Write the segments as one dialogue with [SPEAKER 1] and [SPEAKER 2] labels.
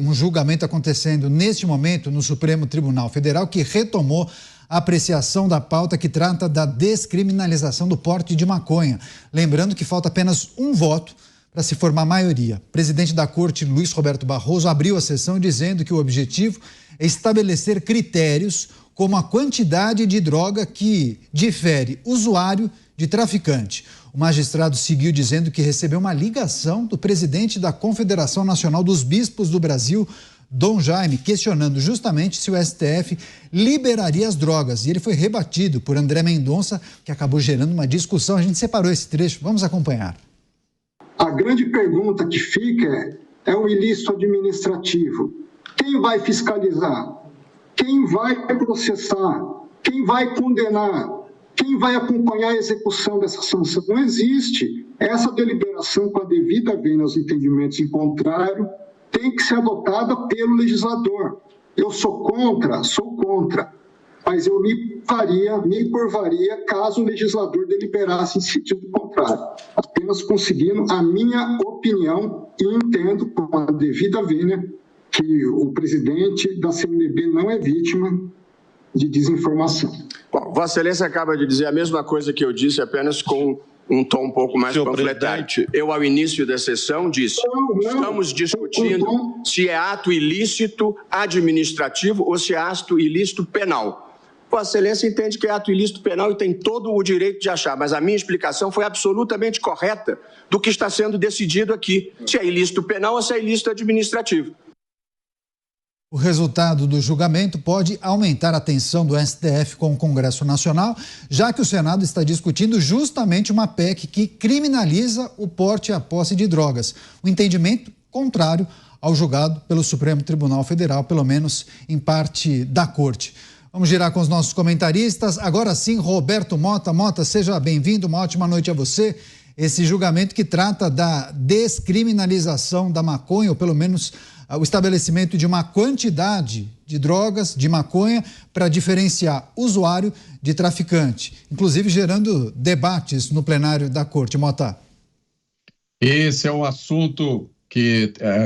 [SPEAKER 1] um julgamento acontecendo neste momento no Supremo Tribunal Federal, que retomou a apreciação da pauta que trata da descriminalização do porte de maconha. Lembrando que falta apenas um voto para se formar maioria. O presidente da Corte, Luiz Roberto Barroso, abriu a sessão dizendo que o objetivo é estabelecer critérios como a quantidade de droga que difere usuário de traficante. O magistrado seguiu dizendo que recebeu uma ligação do presidente da Confederação Nacional dos Bispos do Brasil, Dom Jaime, questionando justamente se o STF liberaria as drogas. E ele foi rebatido por André Mendonça, que acabou gerando uma discussão. A gente separou esse trecho, vamos acompanhar.
[SPEAKER 2] A grande pergunta que fica é o ilícito administrativo. Quem vai fiscalizar? Quem vai processar? Quem vai condenar? Quem vai acompanhar a execução dessa sanção? Não existe. Essa deliberação, com a devida vênia aos entendimentos em contrário, tem que ser adotada pelo legislador. Eu sou contra, mas eu me curvaria caso o legislador deliberasse em sentido contrário, apenas conseguindo a minha opinião, e entendo com a devida vênia que o presidente da CNBB não é vítima de desinformação.
[SPEAKER 3] Bom, Vossa Excelência acaba de dizer a mesma coisa que eu disse, apenas com um tom um pouco mais panfletário. Eu, ao início da sessão, disse: estamos discutindo se é ato ilícito administrativo ou se é ato ilícito penal. Vossa Excelência entende que é ato ilícito penal e tem todo o direito de achar, mas a minha explicação foi absolutamente correta do que está sendo decidido aqui, se é ilícito penal ou se é ilícito administrativo.
[SPEAKER 1] O resultado do julgamento pode aumentar a tensão do STF com o Congresso Nacional, já que o Senado está discutindo justamente uma PEC que criminaliza o porte e a posse de drogas. Um entendimento contrário ao julgado pelo Supremo Tribunal Federal, pelo menos em parte da Corte. Vamos girar com os nossos comentaristas. Agora sim, Roberto Mota. Mota, seja bem-vindo, uma ótima noite a você. Esse julgamento que trata da descriminalização da maconha, ou pelo menos o estabelecimento de uma quantidade de drogas, de maconha, para diferenciar usuário de traficante, inclusive gerando debates no plenário da Corte. Mota.
[SPEAKER 4] Esse é um assunto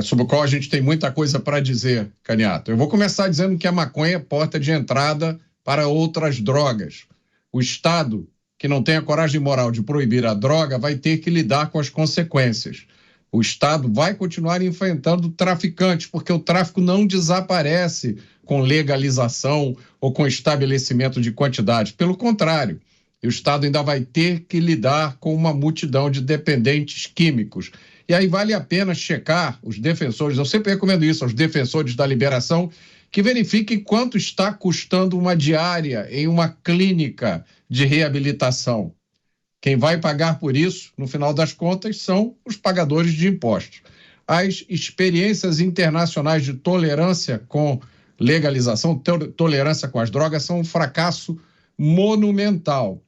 [SPEAKER 4] sobre o qual a gente tem muita coisa para dizer, Caniato. Eu vou começar dizendo que a maconha é porta de entrada para outras drogas. O Estado, que não tem a coragem moral de proibir a droga, vai ter que lidar com as consequências. O Estado vai continuar enfrentando traficantes, porque o tráfico não desaparece com legalização ou com estabelecimento de quantidade. Pelo contrário, o Estado ainda vai ter que lidar com uma multidão de dependentes químicos. E aí vale a pena checar os defensores, eu sempre recomendo isso aos defensores da liberação, que verifiquem quanto está custando uma diária em uma clínica de reabilitação. Quem vai pagar por isso, no final das contas, são os pagadores de impostos. As experiências internacionais de tolerância com legalização, tolerância com as drogas, são um fracasso monumental.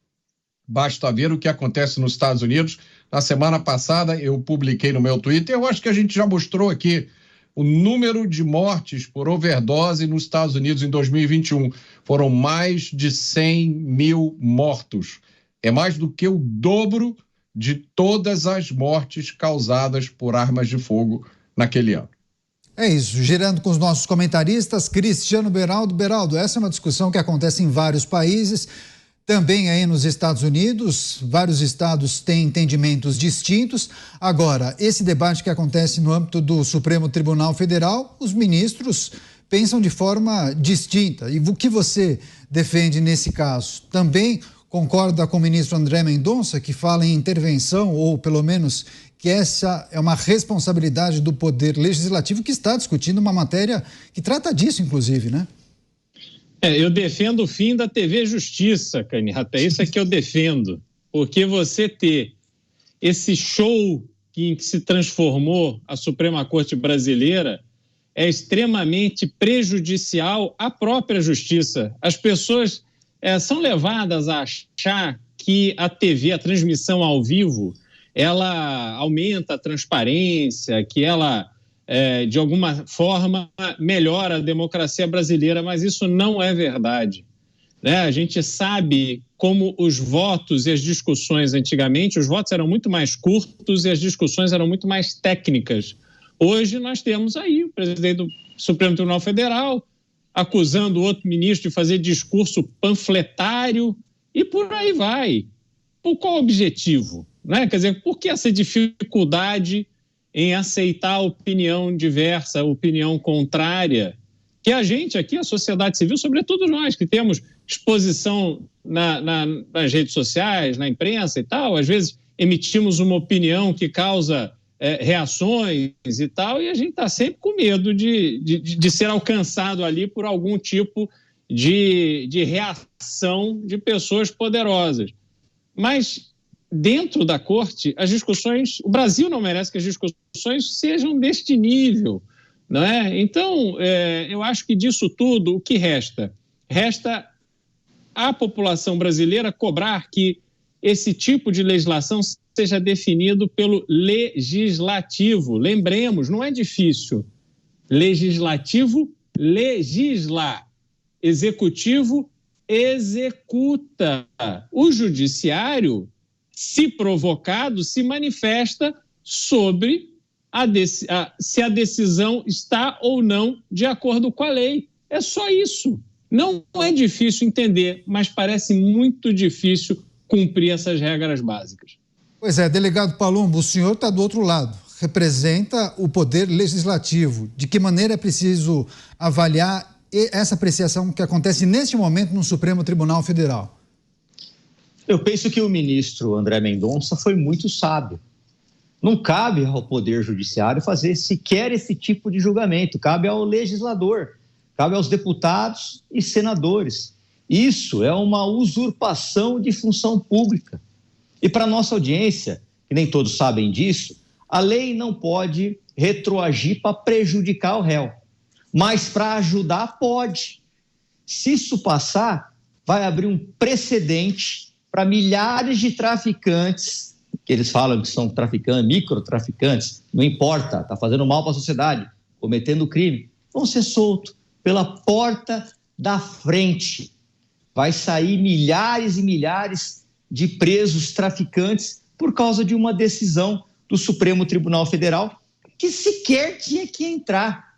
[SPEAKER 4] Basta ver o que acontece nos Estados Unidos. Na semana passada, eu publiquei no meu Twitter, eu acho que a gente já mostrou aqui o número de mortes por overdose nos Estados Unidos em 2021. Foram mais de 100 mil mortos. É mais do que o dobro de todas as mortes causadas por armas de fogo naquele ano.
[SPEAKER 1] É isso, girando com os nossos comentaristas, Cristiano Beraldo. Beraldo, essa é uma discussão que acontece em vários países, também aí nos Estados Unidos, vários estados têm entendimentos distintos. Agora, esse debate que acontece no âmbito do Supremo Tribunal Federal, os ministros pensam de forma distinta. E o que você defende nesse caso? Também concorda com o ministro André Mendonça, que fala em intervenção, ou pelo menos que essa é uma responsabilidade do Poder Legislativo, que está discutindo uma matéria que trata disso, inclusive, né?
[SPEAKER 5] Eu defendo o fim da TV Justiça, Caniato, é isso que eu defendo, porque você ter esse show em que se transformou a Suprema Corte brasileira é extremamente prejudicial à própria justiça. As pessoas são levadas a achar que a TV, a transmissão ao vivo, ela aumenta a transparência, que ela, de alguma forma, melhora a democracia brasileira, mas isso não é verdade. Né? A gente sabe como os votos e as discussões antigamente, os votos eram muito mais curtos e as discussões eram muito mais técnicas. Hoje nós temos aí o presidente do Supremo Tribunal Federal acusando outro ministro de fazer discurso panfletário e por aí vai. Por qual objetivo? Né? Quer dizer, por que essa dificuldade em aceitar a opinião diversa, a opinião contrária? Que a gente aqui, a sociedade civil, sobretudo nós, que temos exposição nas redes sociais, na imprensa e tal, às vezes emitimos uma opinião que causa reações e tal, e a gente está sempre com medo de ser alcançado ali por algum tipo de reação de pessoas poderosas. Mas dentro da corte, as discussões... O Brasil não merece que as discussões sejam deste nível, não é? Então, eu acho que disso tudo, o que resta? Resta a população brasileira cobrar que esse tipo de legislação seja definido pelo legislativo. Lembremos, não é difícil. Legislativo legisla. Executivo executa. O judiciário, se provocado, se manifesta sobre se a decisão está ou não de acordo com a lei. É só isso. Não é difícil entender, mas parece muito difícil cumprir essas regras básicas.
[SPEAKER 1] Pois é, delegado Palumbo, o senhor está do outro lado, representa o poder legislativo. De que maneira é preciso avaliar essa apreciação que acontece neste momento no Supremo Tribunal Federal?
[SPEAKER 6] Eu penso que o ministro André Mendonça foi muito sábio. Não cabe ao Poder Judiciário fazer sequer esse tipo de julgamento, cabe ao legislador, cabe aos deputados e senadores. Isso é uma usurpação de função pública. E para a nossa audiência, que nem todos sabem disso, a lei não pode retroagir para prejudicar o réu, mas para ajudar pode. Se isso passar, vai abrir um precedente para milhares de traficantes, que eles falam que são traficantes, microtraficantes, não importa, está fazendo mal para a sociedade, cometendo crime, vão ser soltos pela porta da frente. Vai sair milhares e milhares de presos traficantes por causa de uma decisão do Supremo Tribunal Federal que sequer tinha que entrar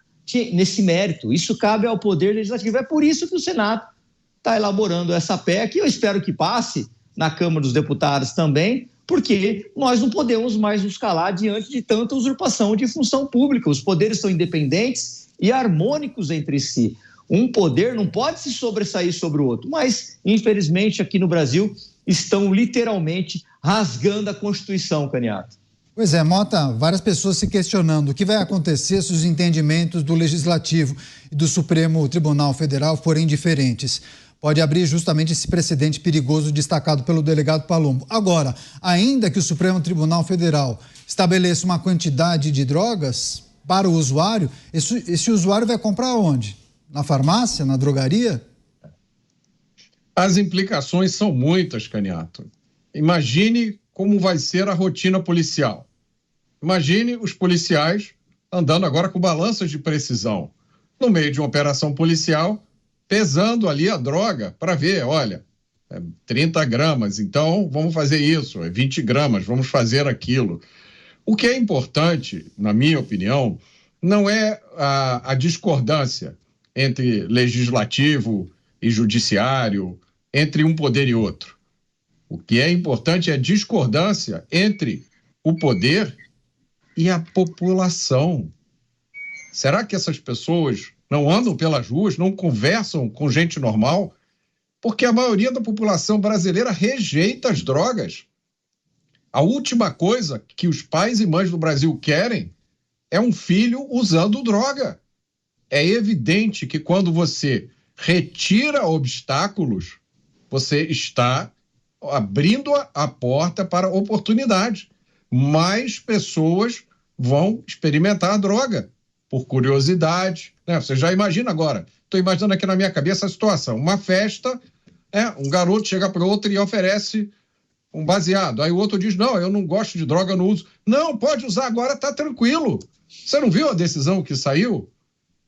[SPEAKER 6] nesse mérito. Isso cabe ao Poder Legislativo. É por isso que o Senado está elaborando essa PEC e eu espero que passe na Câmara dos Deputados também, porque nós não podemos mais nos calar diante de tanta usurpação de função pública. Os poderes são independentes e harmônicos entre si. Um poder não pode se sobressair sobre o outro, mas, infelizmente, aqui no Brasil, estão literalmente rasgando a Constituição, Caniato.
[SPEAKER 1] Pois é, Mota, várias pessoas se questionando o que vai acontecer se os entendimentos do Legislativo e do Supremo Tribunal Federal forem diferentes. Pode abrir justamente esse precedente perigoso destacado pelo delegado Palumbo. Agora, ainda que o Supremo Tribunal Federal estabeleça uma quantidade de drogas para o usuário, esse usuário vai comprar onde? Na farmácia, na drogaria?
[SPEAKER 4] As implicações são muitas, Caniato. Imagine como vai ser a rotina policial. Imagine os policiais andando agora com balanças de precisão, no meio de uma operação policial, pesando ali a droga para ver, olha, 30 gramas, então vamos fazer isso, 20 gramas, vamos fazer aquilo. O que é importante, na minha opinião, não é a discordância entre legislativo e judiciário, entre um poder e outro. O que é importante é a discordância entre o poder e a população. Será que essas pessoas não andam pelas ruas, não conversam com gente normal? Porque a maioria da população brasileira rejeita as drogas. A última coisa que os pais e mães do Brasil querem é um filho usando droga. É evidente que quando você retira obstáculos, você está abrindo a porta para oportunidade. Mais pessoas vão experimentar a droga por curiosidade, né? Você já imagina agora, estou imaginando aqui na minha cabeça a situação, uma festa, um garoto chega para outro e oferece um baseado, aí o outro diz, não, eu não gosto de droga, eu não uso. Não, pode usar agora, está tranquilo. Você não viu a decisão que saiu?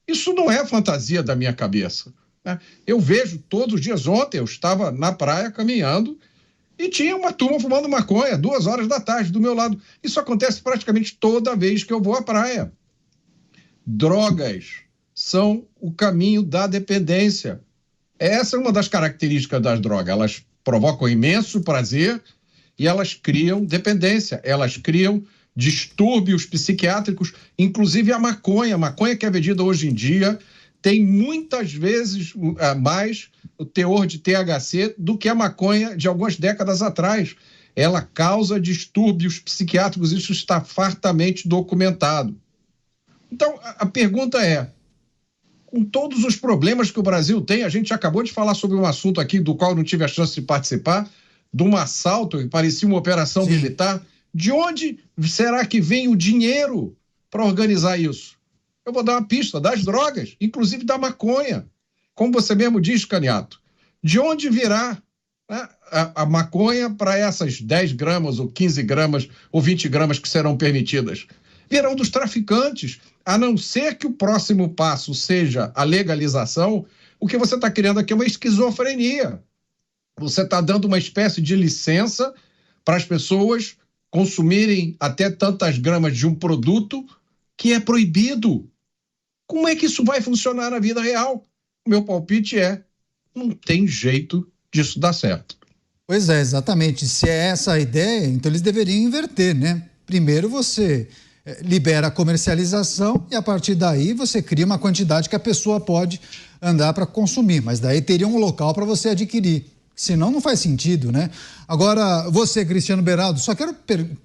[SPEAKER 4] Isso não é fantasia da minha cabeça, né? Eu vejo todos os dias. Ontem eu estava na praia caminhando e tinha uma turma fumando maconha, 2 horas da tarde do meu lado. Isso acontece praticamente toda vez que eu vou à praia. drogas são o caminho da dependência. Essa é uma das características das drogas. Elas provocam imenso prazer e elas criam dependência, elas criam distúrbios psiquiátricos, inclusive a maconha. A maconha que é vendida hoje em dia tem muitas vezes mais o teor de THC do que a maconha de algumas décadas atrás. Ela causa distúrbios psiquiátricos, isso está fartamente documentado. Então, a pergunta é, com todos os problemas que o Brasil tem, a gente acabou de falar sobre um assunto aqui do qual não tive a chance de participar, de um assalto que parecia uma operação militar. De onde será que vem o dinheiro para organizar isso? Eu vou dar uma pista, das drogas, inclusive da maconha. Como você mesmo diz, Caniato, de onde virá, né, a maconha para essas 10 gramas ou 15 gramas ou 20 gramas que serão permitidas? Virão dos traficantes, a não ser que o próximo passo seja a legalização. O que você está criando aqui é uma esquizofrenia. Você está dando uma espécie de licença para as pessoas consumirem até tantas gramas de um produto que é proibido. Como é que isso vai funcionar na vida real? O meu palpite é, não tem jeito disso dar certo.
[SPEAKER 1] Pois é, exatamente. Se é essa a ideia, então eles deveriam inverter, né? Primeiro você libera a comercialização e a partir daí você cria uma quantidade que a pessoa pode andar para consumir, mas daí teria um local para você adquirir. Senão não faz sentido, né? Agora, você, Cristiano Beraldo, só quero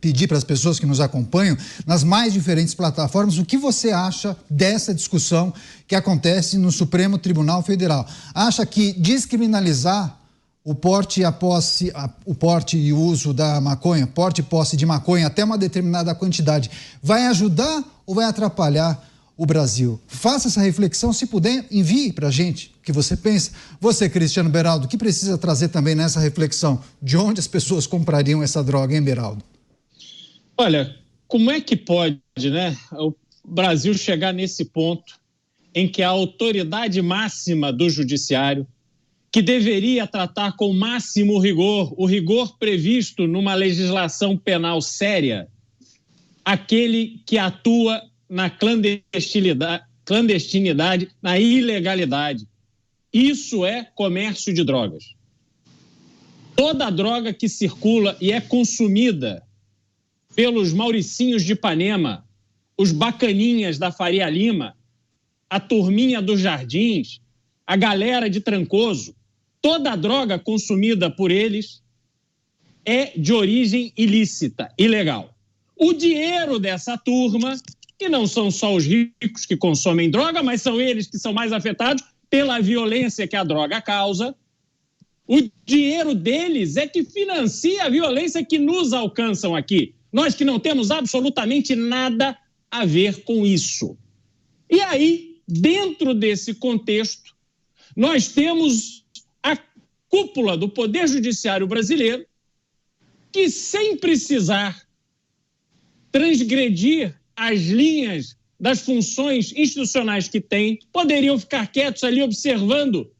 [SPEAKER 1] pedir para as pessoas que nos acompanham nas mais diferentes plataformas o que você acha dessa discussão que acontece no Supremo Tribunal Federal. Acha que descriminalizar o porte e a posse, o porte e o uso da maconha, porte e posse de maconha até uma determinada quantidade, vai ajudar ou vai atrapalhar o Brasil? Faça essa reflexão, se puder, envie para a gente o que você pensa. Você, Cristiano Beraldo, o que precisa trazer também nessa reflexão? De onde as pessoas comprariam essa droga, hein, Beraldo?
[SPEAKER 5] Olha, como é que pode, né, o Brasil chegar nesse ponto em que a autoridade máxima do judiciário, que deveria tratar com o máximo rigor, o rigor previsto numa legislação penal séria, aquele que atua na clandestinidade, na ilegalidade. Isso é comércio de drogas. Toda droga que circula e é consumida pelos Mauricinhos de Ipanema, os bacaninhas da Faria Lima, a turminha dos Jardins, a galera de Trancoso, toda droga consumida por eles é de origem ilícita, ilegal. O dinheiro dessa turma, que não são só os ricos que consomem droga, mas são eles que são mais afetados pela violência que a droga causa. O dinheiro deles é que financia a violência que nos alcançam aqui. Nós que não temos absolutamente nada a ver com isso. E aí, dentro desse contexto, nós temos a cúpula do Poder Judiciário brasileiro que, sem precisar transgredir as linhas das funções institucionais que tem, poderiam ficar quietos ali observando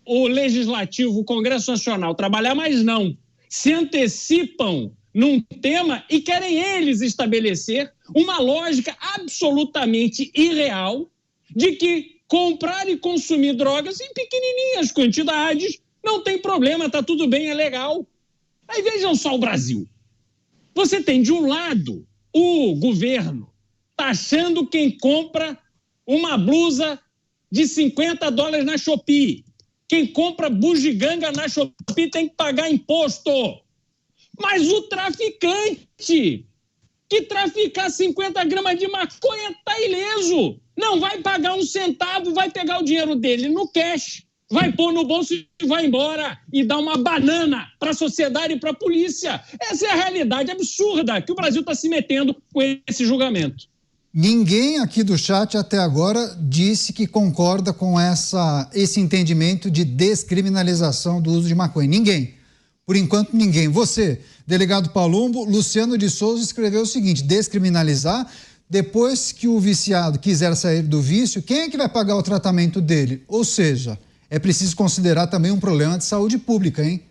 [SPEAKER 5] o Legislativo, o Congresso Nacional trabalhar, mas não. Se antecipam num tema e querem eles estabelecer uma lógica absolutamente irreal de que comprar e consumir drogas em pequenininhas quantidades não tem problema, está tudo bem, é legal. Aí vejam só o Brasil. Você tem, de um lado, o governo taxando quem compra uma blusa de $50 na Shopee. Quem compra bugiganga na Shopee tem que pagar imposto. Mas o traficante que traficar 50 gramas de maconha está ileso. Não vai pagar um centavo, vai pegar o dinheiro dele no cash, vai pôr no bolso e vai embora e dar uma banana para a sociedade e para a polícia. Essa é a realidade absurda que o Brasil está se metendo com esse julgamento.
[SPEAKER 1] Ninguém aqui do chat até agora disse que concorda com esse entendimento de descriminalização do uso de maconha. Ninguém. Por enquanto, ninguém. Você, delegado Palumbo, Luciano de Souza escreveu o seguinte: descriminalizar, depois que o viciado quiser sair do vício, quem é que vai pagar o tratamento dele? Ou seja, é preciso considerar também um problema de saúde pública, hein?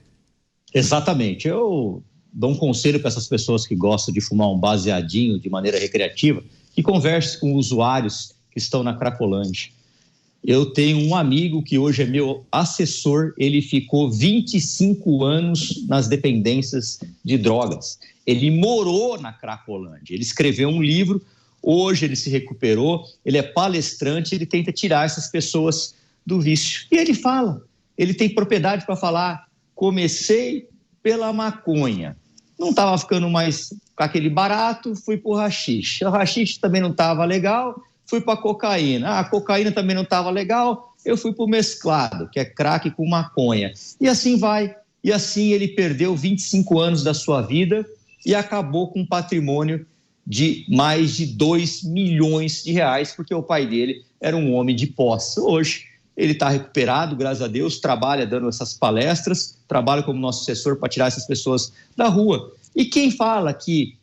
[SPEAKER 6] Exatamente. Eu dou um conselho para essas pessoas que gostam de fumar um baseadinho de maneira recreativa, que converse com usuários que estão na Cracolândia. Eu tenho um amigo que hoje é meu assessor, ele ficou 25 anos nas dependências de drogas. Ele morou na Cracolândia, ele escreveu um livro, hoje ele se recuperou, ele é palestrante, ele tenta tirar essas pessoas do vício. E ele fala, ele tem propriedade para falar, comecei pela maconha, não estava ficando mais com aquele barato, fui para o haxixe. O haxixe também não estava legal, fui para a cocaína. A cocaína também não estava legal, eu fui para o mesclado, que é crack com maconha. E assim vai. E assim ele perdeu 25 anos da sua vida e acabou com um patrimônio de mais de 2 milhões de reais, porque o pai dele era um homem de posse. Hoje ele está recuperado, graças a Deus, trabalha dando essas palestras, trabalha como nosso assessor para tirar essas pessoas da rua. E quem fala que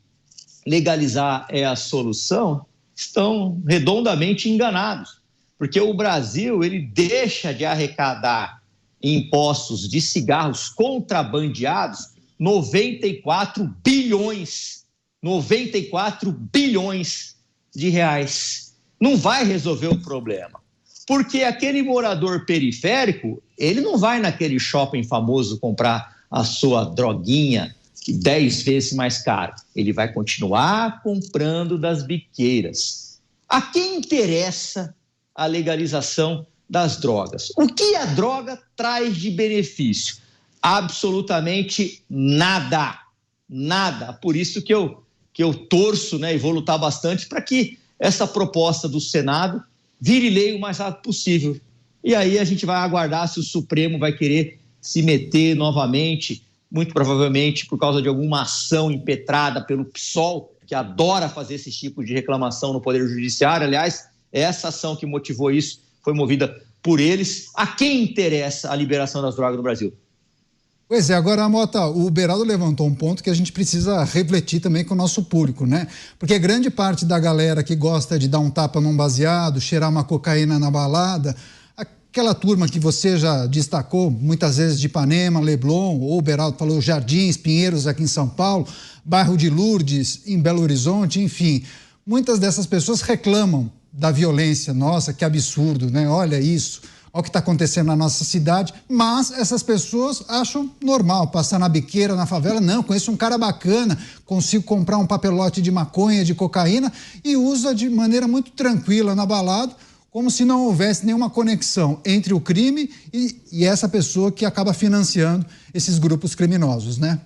[SPEAKER 6] legalizar é a solução, estão redondamente enganados, porque o Brasil ele deixa de arrecadar impostos de cigarros contrabandeados 94 bilhões de reais. Não vai resolver o problema, porque aquele morador periférico, ele não vai naquele shopping famoso comprar a sua droguinha 10 vezes mais caro. Ele vai continuar comprando das biqueiras. A quem interessa a legalização das drogas? O que a droga traz de benefício? Absolutamente nada. Nada. Por isso que eu torço, né, e vou lutar bastante para que essa proposta do Senado vire lei o mais rápido possível. E aí a gente vai aguardar se o Supremo vai querer se meter novamente, muito provavelmente por causa de alguma ação impetrada pelo PSOL, que adora fazer esse tipo de reclamação no Poder Judiciário. Aliás, essa ação que motivou isso foi movida por eles. A quem interessa a liberação das drogas no Brasil?
[SPEAKER 1] Pois é, agora, Mota, o Beraldo levantou um ponto que a gente precisa refletir também com o nosso público, né? Porque grande parte da galera que gosta de dar um tapa num baseado, cheirar uma cocaína na balada, aquela turma que você já destacou, muitas vezes de Ipanema, Leblon, ou o Beraldo falou Jardins, Pinheiros aqui em São Paulo, bairro de Lourdes em Belo Horizonte, enfim, muitas dessas pessoas reclamam da violência. Nossa, que absurdo, né? Olha isso. Olha o que está acontecendo na nossa cidade, mas essas pessoas acham normal passar na biqueira, na favela. Não, conheço um cara bacana, consigo comprar um papelote de maconha, de cocaína e usa de maneira muito tranquila na balada, como se não houvesse nenhuma conexão entre o crime e essa pessoa que acaba financiando esses grupos criminosos, né?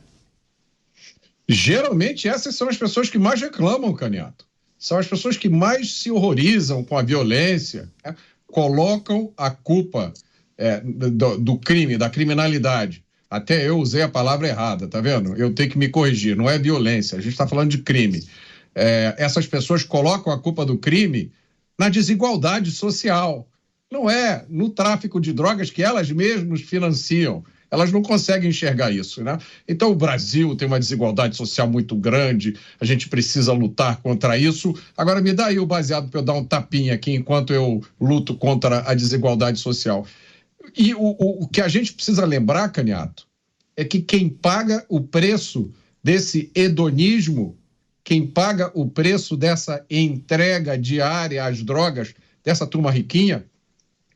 [SPEAKER 4] Geralmente essas são as pessoas que mais reclamam, Caniato. São as pessoas que mais se horrorizam com a violência, né? Colocam a culpa do crime, da criminalidade. Até eu usei a palavra errada, tá vendo? Eu tenho que me corrigir, não é violência, a gente está falando de crime. Essas pessoas colocam a culpa do crime na desigualdade social. Não é no tráfico de drogas que elas mesmas financiam. Elas não conseguem enxergar isso, né? Então o Brasil tem uma desigualdade social muito grande, a gente precisa lutar contra isso. Agora me dá aí o baseado para eu dar um tapinha aqui enquanto eu luto contra a desigualdade social. E o que a gente precisa lembrar, Caniato, é que quem paga o preço desse hedonismo, quem paga o preço dessa entrega diária às drogas, dessa turma riquinha,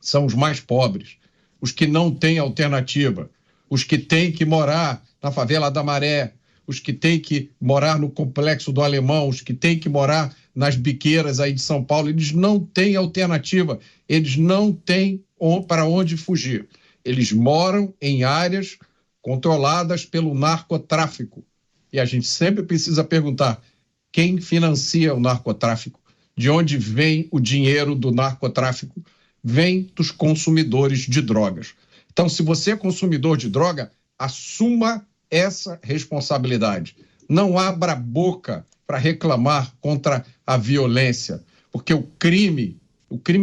[SPEAKER 4] são os mais pobres, os que não têm alternativa, os que têm que morar na favela da Maré, os que têm que morar no Complexo do Alemão, os que têm que morar nas biqueiras aí de São Paulo. Eles não têm alternativa, eles não têm para onde fugir. Eles moram em áreas controladas pelo narcotráfico. E a gente sempre precisa perguntar, quem financia o narcotráfico? De onde vem o dinheiro do narcotráfico? Vem dos consumidores de drogas. Então, se você é consumidor de droga, assuma essa responsabilidade. Não abra a boca para reclamar contra a violência, porque o crime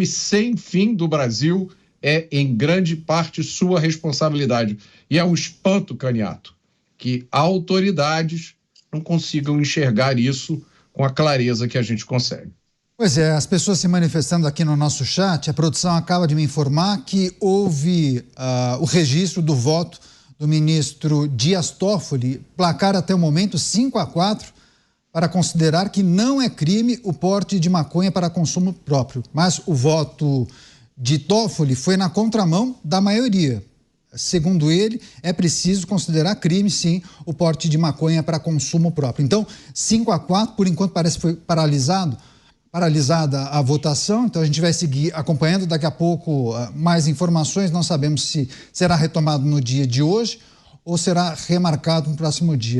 [SPEAKER 4] sem fim do Brasil é, em grande parte, sua responsabilidade. E é um espanto, Caniato, que autoridades não consigam enxergar isso com a clareza que a gente consegue.
[SPEAKER 1] Pois é, as pessoas se manifestando aqui no nosso chat, a produção acaba de me informar que houve o registro do voto do ministro Dias Toffoli, placar até o momento 5-4 para considerar que não é crime o porte de maconha para consumo próprio. Mas o voto de Toffoli foi na contramão da maioria. Segundo ele, é preciso considerar crime, sim, o porte de maconha para consumo próprio. Então, 5-4, por enquanto parece que foi paralisada a votação, então a gente vai seguir acompanhando. Daqui a pouco mais informações, não sabemos se será retomado no dia de hoje ou será remarcado no próximo dia.